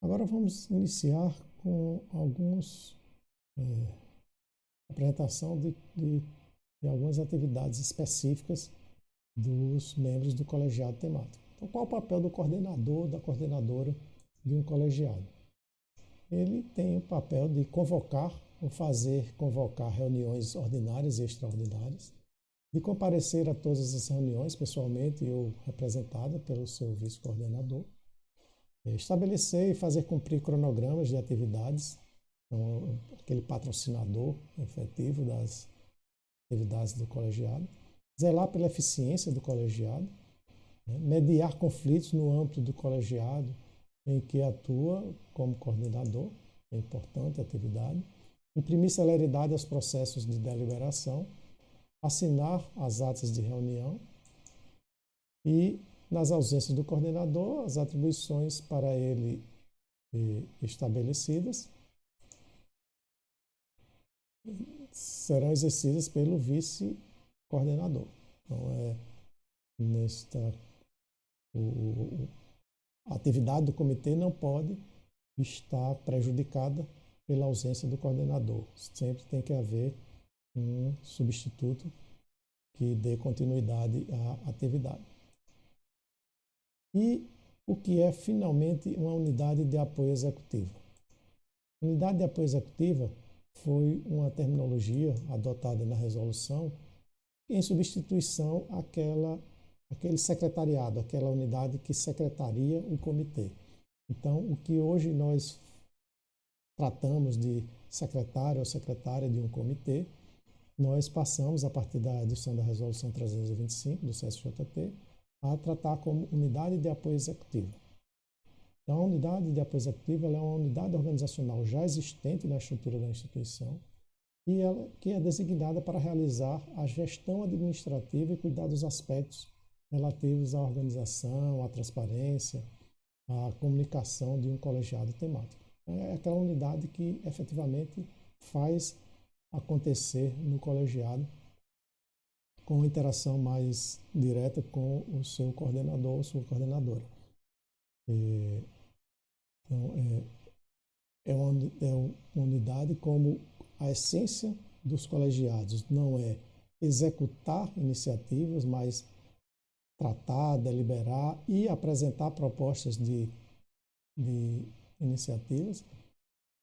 Agora vamos iniciar com alguns apresentação de algumas atividades específicas dos membros do colegiado temático. Então, qual o papel do coordenador, da coordenadora de um colegiado? Ele tem o papel de convocar ou fazer convocar reuniões ordinárias e extraordinárias, de comparecer a todas as reuniões pessoalmente ou representada pelo seu vice-coordenador, estabelecer e fazer cumprir cronogramas de atividades, então, aquele patrocinador efetivo das atividades do colegiado, zelar pela eficiência do colegiado, mediar conflitos no âmbito do colegiado em que atua como coordenador, é importante a atividade, imprimir celeridade aos processos de deliberação, assinar as atas de reunião e, nas ausências do coordenador, as atribuições para ele estabelecidas serão exercidas pelo vice-coordenador. Então, a atividade do comitê não pode estar prejudicada pela ausência do coordenador. Sempre tem que haver um substituto que dê continuidade à atividade. E o que é finalmente uma unidade de apoio executivo? Unidade de apoio executiva foi uma terminologia adotada na resolução em substituição àquele secretariado, aquela unidade que secretaria o comitê. Então, o que hoje nós tratamos de secretário ou secretária de um comitê, nós passamos, a partir da edição da resolução 325 do CSJT, a tratar como unidade de apoio executivo. Então, a unidade de apoio executivo ela é uma unidade organizacional já existente na estrutura da instituição e ela que é designada para realizar a gestão administrativa e cuidar dos aspectos relativos à organização, à transparência, à comunicação de um colegiado temático. É aquela unidade que efetivamente faz acontecer no colegiado com uma interação mais direta com o seu coordenador ou sua coordenadora. Então, é uma unidade como a essência dos colegiados não é executar iniciativas, mas tratar, deliberar e apresentar propostas de iniciativas.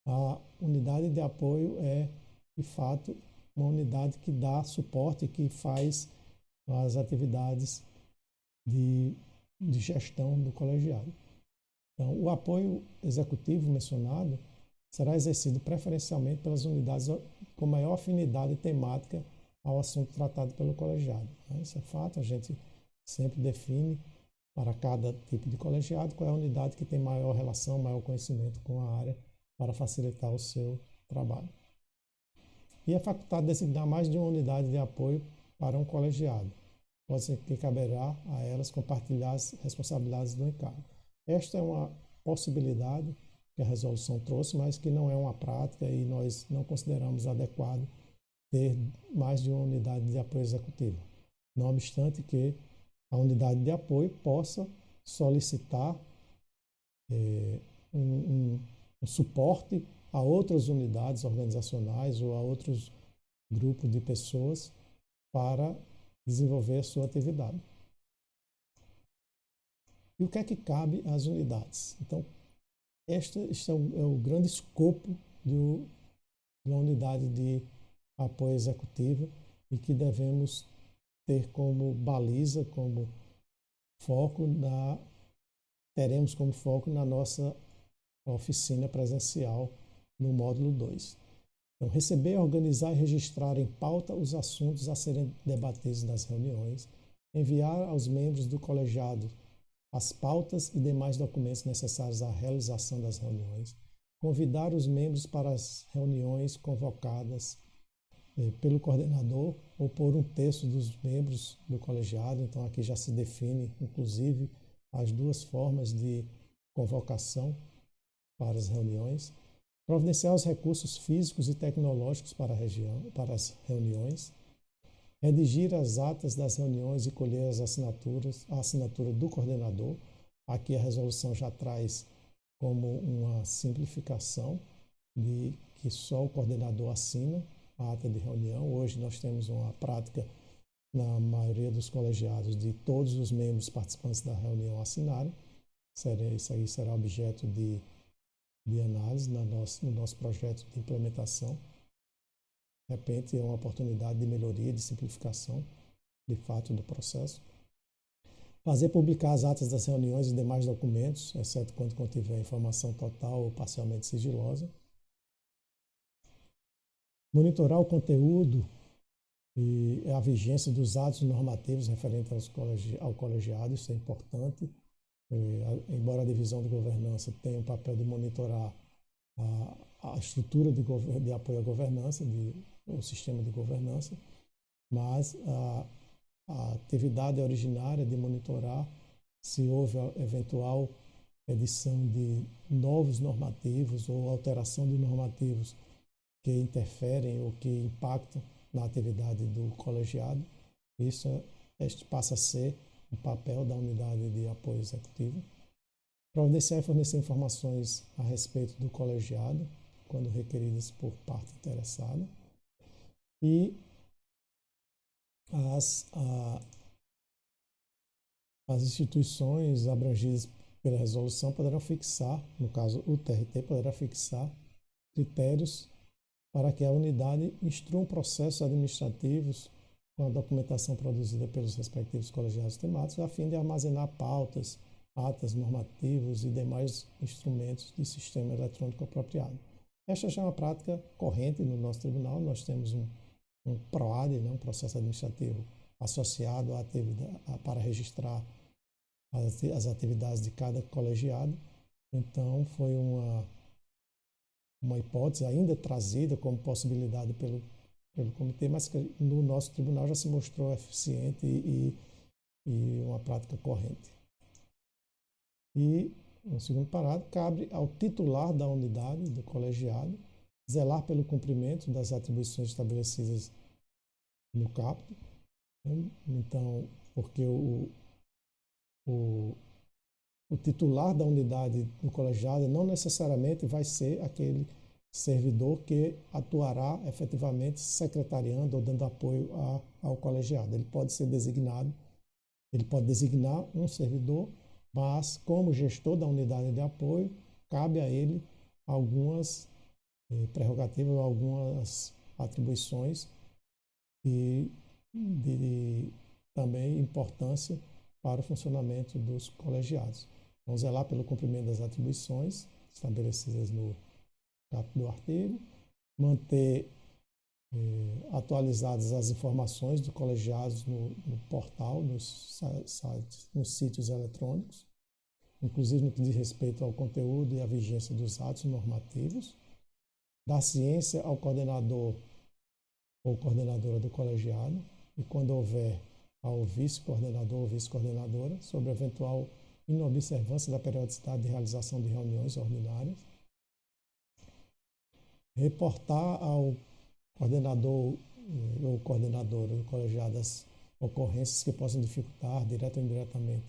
A unidade de apoio é, de fato, uma unidade que dá suporte, que faz as atividades de gestão do colegiado. Então, o apoio executivo mencionado será exercido preferencialmente pelas unidades com maior afinidade temática ao assunto tratado pelo colegiado. Isso é fato, a gente sempre define para cada tipo de colegiado qual é a unidade que tem maior relação, maior conhecimento com a área para facilitar o seu trabalho. E é facultado designar mais de uma unidade de apoio para um colegiado. Pode ser que caberá a elas compartilhar as responsabilidades do encargo. Esta é uma possibilidade que a resolução trouxe, mas que não é uma prática e nós não consideramos adequado ter mais de uma unidade de apoio executivo. Não obstante que a unidade de apoio possa solicitar um suporte a outras unidades organizacionais ou a outros grupos de pessoas para desenvolver a sua atividade. E o que é que cabe às unidades? Então, este é o grande escopo de uma unidade de apoio executivo e que devemos ter como baliza, como foco teremos como foco na nossa oficina presencial no módulo 2. Então, receber, organizar e registrar em pauta os assuntos a serem debatidos nas reuniões, enviar aos membros do colegiado as pautas e demais documentos necessários à realização das reuniões, convidar os membros para as reuniões convocadas pelo coordenador ou por um terço dos membros do colegiado. Então, aqui já se define, inclusive, as duas formas de convocação para as reuniões, providenciar os recursos físicos e tecnológicos para as reuniões, redigir as atas das reuniões e colher as assinaturas, a assinatura do coordenador. Aqui a resolução já traz como uma simplificação de que só o coordenador assina a ata de reunião. Hoje nós temos uma prática na maioria dos colegiados de todos os membros participantes da reunião assinarem. Isso aí será objeto de análise no nosso projeto de implementação. De repente, é uma oportunidade de melhoria, de simplificação, de fato, do processo. Fazer publicar as atas das reuniões e demais documentos, exceto quando contiver informação total ou parcialmente sigilosa. Monitorar o conteúdo e a vigência dos atos normativos referentes ao colegiado, isso é importante. Embora a divisão de governança tenha o papel de monitorar a estrutura de apoio à governança, o sistema de governança, mas a atividade originária de monitorar se houve a eventual edição de novos normativos ou alteração de normativos que interferem ou que impactam na atividade do colegiado. Este passa a ser o papel da unidade de apoio executivo. Providenciar e fornecer informações a respeito do colegiado, quando requeridas por parte interessada. E as instituições abrangidas pela resolução poderão fixar, no caso o TRT poderá fixar critérios para que a unidade instrua processos administrativos com a documentação produzida pelos respectivos colegiados temáticos, a fim de armazenar pautas, atas normativos e demais instrumentos de sistema eletrônico apropriado. Esta já é uma prática corrente no nosso tribunal. Nós temos um PROAD, um processo administrativo associado para registrar as atividades de cada colegiado. Então, foi uma hipótese ainda trazida como possibilidade pelo comitê, mas que no nosso tribunal já se mostrou eficiente e uma prática corrente. E, no segundo parágrafo, cabe ao titular da unidade, do colegiado, zelar pelo cumprimento das atribuições estabelecidas no caput. Então, porque o titular da unidade do colegiado não necessariamente vai ser aquele servidor que atuará efetivamente secretariando ou dando apoio ao colegiado. Ele pode ser designado, ele pode designar um servidor, mas como gestor da unidade de apoio, cabe a ele algumas prerrogativas, algumas atribuições e de também importância para o funcionamento dos colegiados. Então, zelar pelo cumprimento das atribuições estabelecidas no caput do artigo, manter atualizadas as informações dos colegiados no portal, nos sites, nos sítios eletrônicos, inclusive no que diz respeito ao conteúdo e à vigência dos atos normativos, dar ciência ao coordenador ou coordenadora do colegiado e, quando houver, ao vice-coordenador ou vice-coordenadora sobre eventual inobservância da periodicidade de realização de reuniões ordinárias, reportar ao coordenador ou coordenadora do colegiado as ocorrências que possam dificultar, direta ou indiretamente,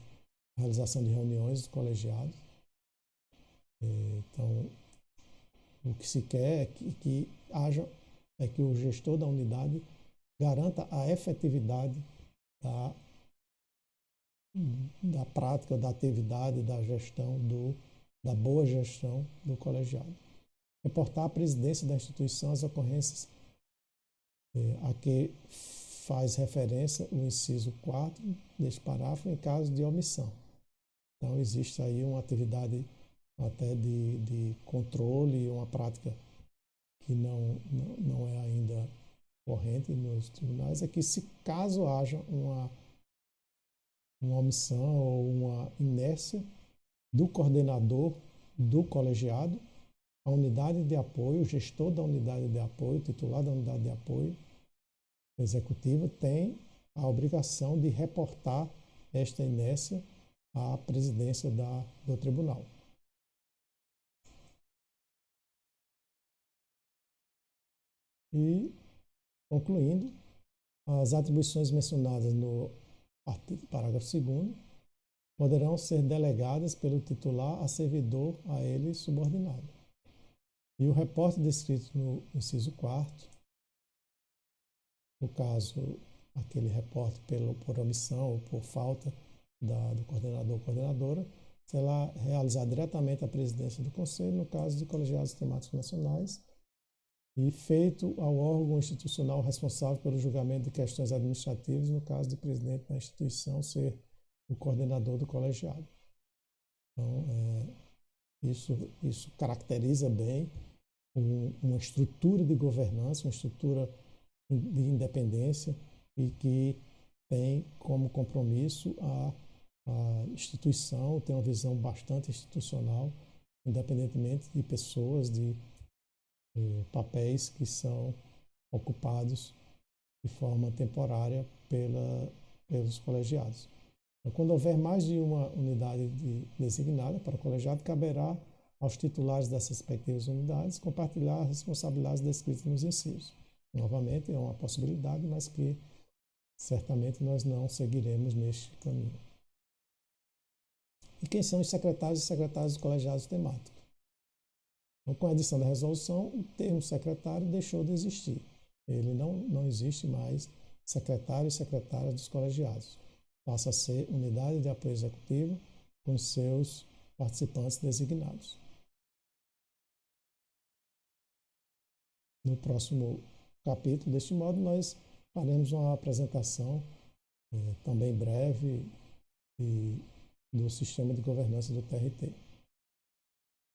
a realização de reuniões dos colegiados. Então, o que se quer é que o gestor da unidade garanta a efetividade da prática, da atividade, da gestão, da boa gestão do colegiado. Reportar à presidência da instituição as ocorrências a que faz referência o inciso 4 deste parágrafo em caso de omissão. Então, existe aí uma atividade até de controle, uma prática que não é ainda corrente nos tribunais, é que se caso haja uma omissão ou uma inércia do coordenador do colegiado, a unidade de apoio, o gestor da unidade de apoio, o titular da unidade de apoio executiva tem a obrigação de reportar esta inércia à presidência do tribunal. E, concluindo, as atribuições mencionadas no parágrafo 2º poderão ser delegadas pelo titular a servidor a ele subordinado. E o reporte descrito no inciso 4º, no caso, aquele reporte por omissão ou por falta do coordenador ou coordenadora, será realizado diretamente à presidência do Conselho, no caso de colegiados temáticos nacionais, e feito ao órgão institucional responsável pelo julgamento de questões administrativas, no caso de presidente da instituição ser o coordenador do colegiado. Então, isso caracteriza bem uma estrutura de governança, uma estrutura de independência e que tem como compromisso a instituição, tem uma visão bastante institucional, independentemente de pessoas, de papéis que são ocupados de forma temporária pelos colegiados. Então, quando houver mais de uma unidade designada para o colegiado, caberá aos titulares dessas respectivas unidades compartilhar as responsabilidades descritas nos incisos. Novamente, é uma possibilidade, mas que certamente nós não seguiremos neste caminho. E quem são os secretários e secretárias dos colegiados temáticos? Então, com a edição da resolução, o termo secretário deixou de existir. Ele não existe mais secretário e secretária dos colegiados. Passa a ser unidade de apoio executivo com seus participantes designados. No próximo capítulo, deste modo, nós faremos uma apresentação também breve do sistema de governança do TRT.